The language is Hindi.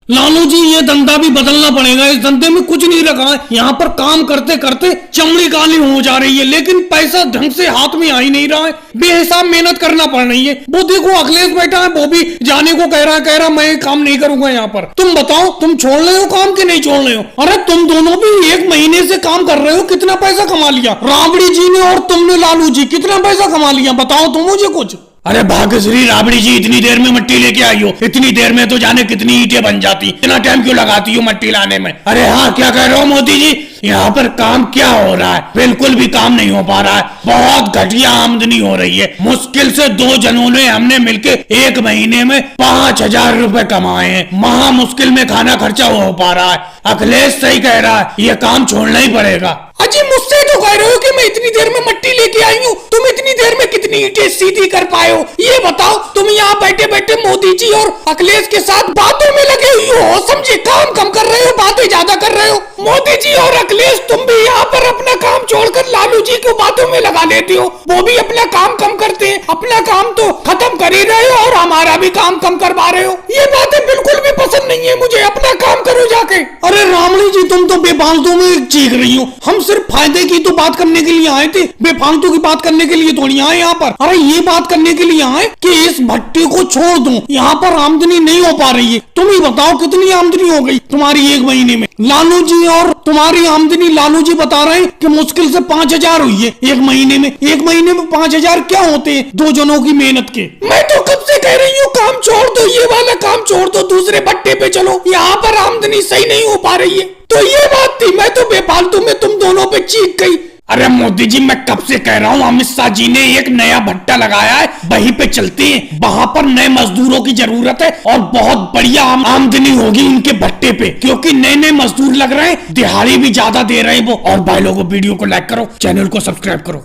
लालू जी ये धंधा भी बदलना पड़ेगा। इस धंधे में कुछ नहीं रखा है। यहाँ पर काम करते करते चमड़ी काली हो जा रही है, लेकिन पैसा ढंग से हाथ में आ ही नहीं रहा है। बेहिसाब मेहनत करना पड़ रही है। वो देखो अखिलेश बैठा है, वो भी जाने को कह रहा मैं काम नहीं करूंगा यहाँ पर। तुम बताओ, तुम छोड़ रहे हो काम के नहीं छोड़ रहे हो? अरे तुम दोनों भी 1 महीने से काम कर रहे हो, कितना पैसा कमा लिया? राबड़ी जी ने और तुमने लालू जी कितना पैसा कमा लिया? बताओ तुम मुझे कुछ। अरे भाग्यश्री, राबड़ी जी इतनी देर में मट्टी लेके आई हो? इतनी देर में तो जाने कितनी ईंटें बन जाती। इतना टाइम क्यों लगाती हो मट्टी लाने में? अरे हाँ, क्या कह रहे हो मोदी जी? यहाँ पर काम क्या हो रहा है? बिल्कुल भी काम नहीं हो पा रहा है। बहुत घटिया आमदनी हो रही है। मुश्किल से 2 जनों ने हमने मिलके 1 महीने में 5,000 रुपए कमाए हैं। महा मुश्किल में खाना खर्चा हो पा रहा है। अखिलेश सही कह रहा है, ये काम छोड़ना ही पड़ेगा। अजी मुझसे तो कह रहे हो कि मैं इतनी देर में मट्टी लेके आई हूँ, तुम इतनी देर में कितनी ईंटें सीधी कर पाए हो? ये बताओ। तुम यहाँ बैठे बैठे मोदी जी और अखिलेश के साथ बातों में लगे हुए हो, समझे? काम कम कर रहे हो, बातें ज्यादा कर रहे हो। मोदी जी और अखिलेश, तुम भी यहाँ पर अपना काम छोड़कर लालू जी को बातों में लगा लेते हो। वो भी अपना काम कम करते हैं। अपना काम तो खत्म कर ही रहे हो और हमारा भी काम कम करवा रहे हो। ये बातें बिल्कुल भी पसंद नहीं है मुझे। अपना काम करो जाके। अरे रामणी जी, तुम तो बेफालतू में चीख रही हो। हम सिर्फ फायदे की तो बात करने के लिए आए थे, बेफालतू की बात करने के लिए थोड़ी आए यहाँ पर। अरे ये बात करने के लिए आए कि इस भट्टी को छोड़ दूं, यहाँ पर आमदनी नहीं हो पा रही है। तुम ही बताओ कितनी आमदनी हो गई तुम्हारी 1 महीने में? लालू जी और तुम्हारी आमदनी, लालू जी बता रहे हैं कि मुश्किल से 5,000 हुई है 1 महीने में। 1 महीने में 5,000 क्या होते हैं 2 जनों की मेहनत के? मैं तो कब से कह रही हूँ काम छोड़ दो, ये वाला काम छोड़ दो, दूसरे भट्टे पे चलो। यहाँ पर आमदनी सही नहीं हो पा रही है। तो ये बात थी, मैं तो बेफालतू में तुम दोनों पे चीख गई। अरे मोदी जी, मैं कब से कह रहा हूँ, अमित शाह जी ने एक नया भट्टा लगाया है, वहीं पे चलते हैं। वहां पर नए मजदूरों की जरूरत है और बहुत बढ़िया आमदनी होगी उनके भट्टे पे, क्योंकि नए नए मजदूर लग रहे हैं, दिहाड़ी भी ज्यादा दे रहे हैं वो। और भाई लोगों, वीडियो को लाइक करो, चैनल को सब्सक्राइब करो।